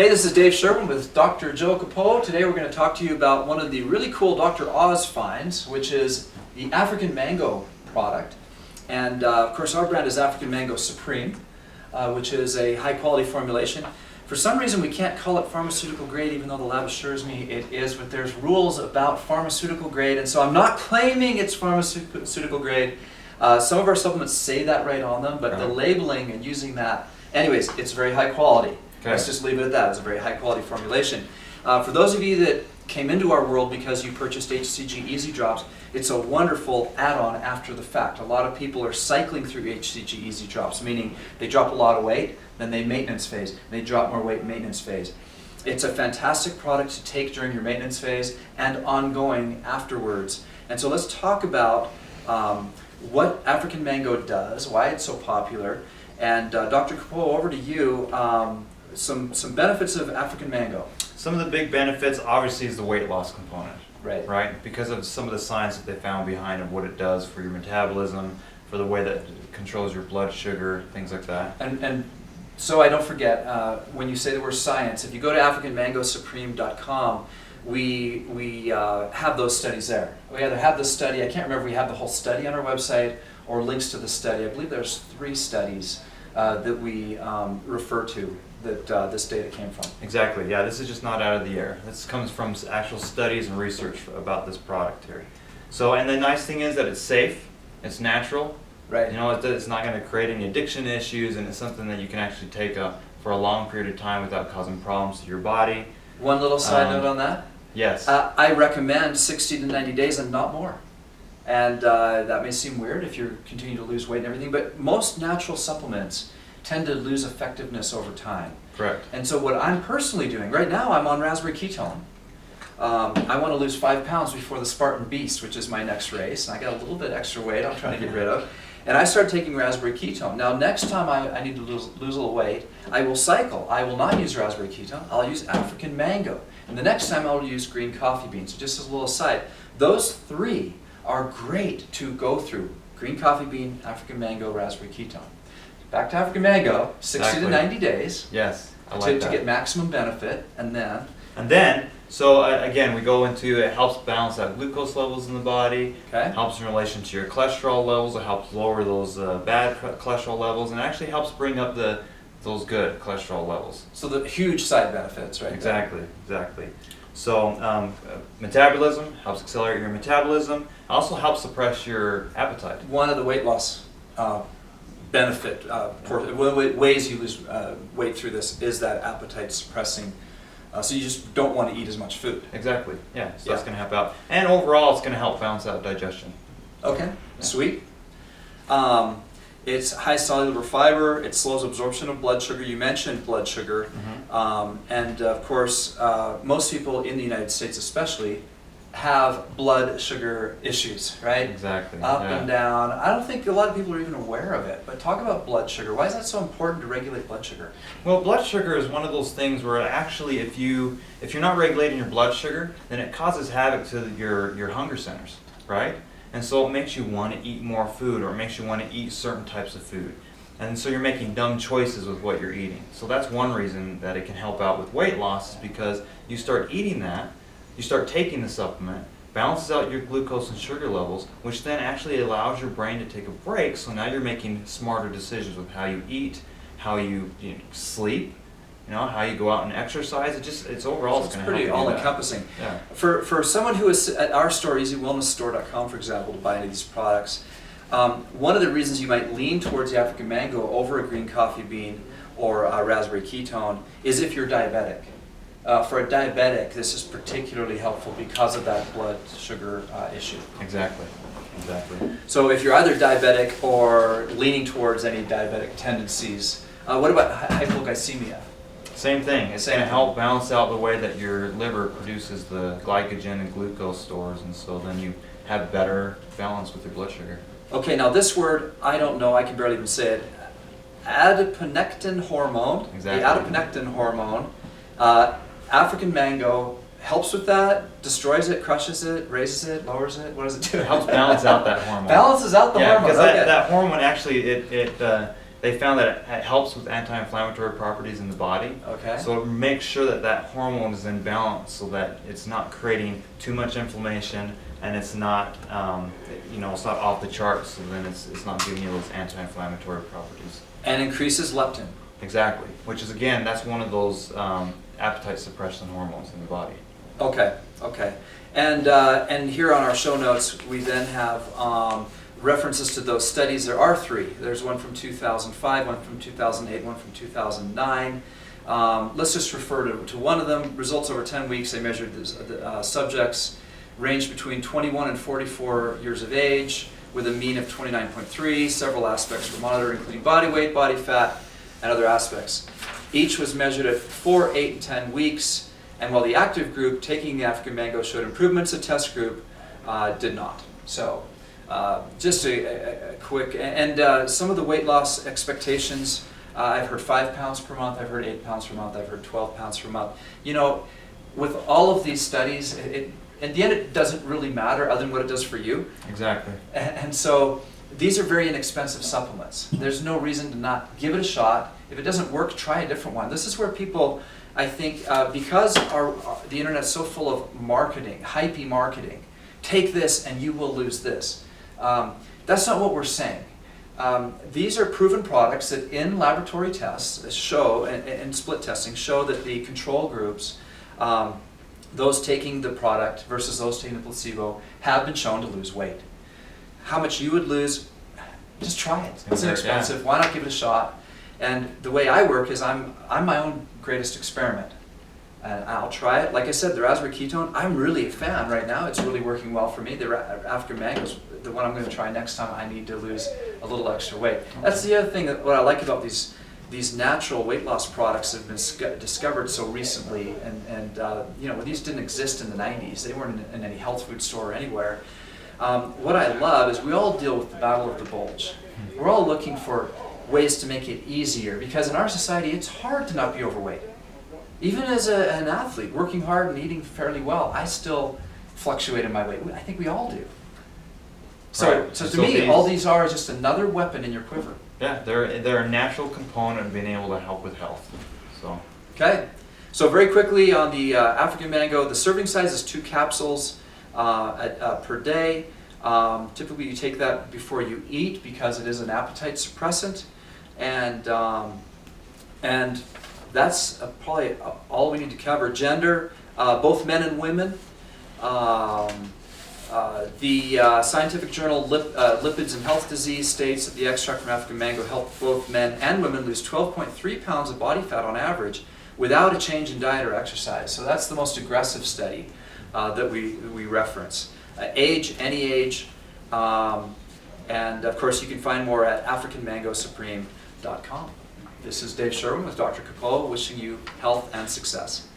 Hey, this is Dave Sherwin with Dr. Joe Capone. Today we're going to talk to you about one of the really cool Dr. Oz finds, which is the African Mango product. And of course our brand is African Mango Supreme, which is a high quality formulation. For some reason we can't call it pharmaceutical grade, even though the lab assures me it is, but there's rules about pharmaceutical grade, and so I'm not claiming it's pharmaceutical grade. Some of our supplements say that right on them, but the labeling and using that, anyways, it's very high quality. Okay. Let's just leave it at that. It's a very high quality formulation. For those of you that came into our world because you purchased HCG EZ Drops, it's a wonderful add-on after the fact. A lot of people are cycling through HCG EZ Drops, meaning they drop a lot of weight, then they maintenance phase, they drop more weight, maintenance phase. It's a fantastic product to take during your maintenance phase and ongoing afterwards. And so let's talk about what African Mango does, why it's so popular, and Dr. Capone, over to you. Some benefits of African Mango. Some of the big benefits obviously is the weight loss component. Right. Because of some of the science that they found behind of what it does for your metabolism, for the way that it controls your blood sugar, things like that. And so I don't forget, when you say the word science, if you go to AfricanMangoSupreme.com, we have those studies there. We either have the study, I can't remember if we have the whole study on our website or links to the study. I believe there's 3 studies that we refer to that this data came from. Exactly, yeah, this is just not out of the air. This comes from actual studies and research about this product here. So, and the nice thing is that it's safe, it's natural. Right. You know, it's not going to create any addiction issues, and it's something that you can actually take for a long period of time without causing problems to your body. One little side note on that. Yes. I recommend 60 to 90 days and not more. And that may seem weird if you're continuing to lose weight and everything, but most natural supplements tend to lose effectiveness over time. Correct. And so what I'm personally doing, right now I'm on raspberry ketone. I want to lose 5 pounds before the Spartan Beast, which is my next race, and I got a little bit extra weight I'm trying to get rid of. And I started taking raspberry ketone. Now next time I need to lose a little weight, I will cycle. I will not use raspberry ketone, I'll use African Mango. And the next time I'll use green coffee beans. So just as a little aside, those 3 are great to go through. Green coffee bean, African Mango, raspberry ketone. Back to African Mango, 60 to 90 days. Yes, I like that. To get maximum benefit, and then... So again, we go into, it helps balance out glucose levels in the body, helps in relation to your cholesterol levels, it helps lower those bad cholesterol levels, and actually helps bring up those good cholesterol levels. So the huge side benefits, right? Exactly. So metabolism, helps accelerate your metabolism, also helps suppress your appetite. One of the weight loss benefit, one of the ways you lose weight through this is that appetite suppressing. So you just don't want to eat as much food. Exactly, yeah, so that's going to help out. And overall, it's going to help balance out digestion. Okay, yeah. Sweet. It's high soluble fiber, it slows absorption of blood sugar. You mentioned blood sugar. And of course, most people in the United States especially have blood sugar issues, right? Exactly. Up and down. I don't think a lot of people are even aware of it, but talk about blood sugar. Why is that so important to regulate blood sugar? Well, blood sugar is one of those things where actually if you're not regulating your blood sugar, then it causes havoc to your hunger centers, right? And so it makes you want to eat more food, or it makes you want to eat certain types of food. And so you're making dumb choices with what you're eating. So that's one reason that it can help out with weight loss, is because you start eating that, you start taking the supplement, balances out your glucose and sugar levels, which then actually allows your brain to take a break, so now you're making smarter decisions with how you eat, how you sleep, how you go out and exercise. It's overall, it's going to help. It's pretty all-encompassing. Yeah. For someone who is at our store, EasyWellnessStore.com, for example, to buy any of these products, one of the reasons you might lean towards the African Mango over a green coffee bean or a raspberry ketone is if you're diabetic. For a diabetic, this is particularly helpful because of that blood sugar issue. Exactly. So if you're either diabetic or leaning towards any diabetic tendencies, what about hypoglycemia? Same thing. It's going to help balance out the way that your liver produces the glycogen and glucose stores, and so then you have better balance with your blood sugar. Okay, now this word, I don't know, I can barely even say it. Adiponectin hormone. Exactly. The adiponectin hormone. African Mango helps with that, destroys it, crushes it, raises it, lowers it. What does it do? It helps balance out that hormone. Balances out the hormone. Yeah, because that hormone actually they found that it helps with anti-inflammatory properties in the body. Okay. So it makes sure that that hormone is in balance, so that it's not creating too much inflammation, and it's not, it's not off the charts. So then it's not giving you those anti-inflammatory properties. And increases leptin. Exactly. Which is, again, that's one of those appetite suppression hormones in the body. Okay. Okay. And here on our show notes, we then have references to those studies. There are 3. There's one from 2005, one from 2008, one from 2009. Let's just refer to one of them. Results over 10 weeks. They measured the subjects ranged between 21 and 44 years of age with a mean of 29.3. Several aspects were monitored, including body weight, body fat, and other aspects. Each was measured at 4, 8, and 10 weeks. And while the active group taking the African mango showed improvements, the test group did not. So just a quick, and some of the weight loss expectations, I've heard 5 pounds per month, I've heard 8 pounds per month, I've heard 12 pounds per month. You know, with all of these studies, in the end it doesn't really matter other than what it does for you. Exactly. And so these are very inexpensive supplements. There's no reason to not give it a shot. If it doesn't work, try a different one. This is where people, I think, because the internet's so full of marketing, hypey marketing, take this and you will lose this. That's not what we're saying. These are proven products that in laboratory tests show, and split testing, show that the control groups, those taking the product versus those taking the placebo, have been shown to lose weight. How much you would lose, just try it. It's inexpensive. Why not give it a shot? And the way I work is I'm my own greatest experiment. And I'll try it. Like I said, the raspberry ketone, I'm really a fan right now. It's really working well for me. The African mango's the one I'm going to try next time I need to lose a little extra weight. That's the other thing that what I like about these natural weight loss products that have been discovered so recently. And these didn't exist in the 90s. They weren't in any health food store or anywhere. What I love is we all deal with the battle of the bulge. We're all looking for ways to make it easier, because in our society it's hard to not be overweight. Even as an athlete, working hard and eating fairly well, I still fluctuate in my weight. I think we all do. So, Right. so to me, all these are just another weapon in your quiver. Yeah, they're a natural component of being able to help with health. So. Okay. So very quickly on the African mango, the serving size is 2 capsules per day. Typically you take that before you eat because it is an appetite suppressant. And that's probably all we need to cover. Gender, both men and women. The scientific journal Lipids and Health Disease states that the extract from African mango helped both men and women lose 12.3 pounds of body fat on average without a change in diet or exercise. So that's the most aggressive study that we reference. Age, any age, and of course you can find more at africanmangosupreme.com. This is Dave Sherwin with Dr. Capello, wishing you health and success.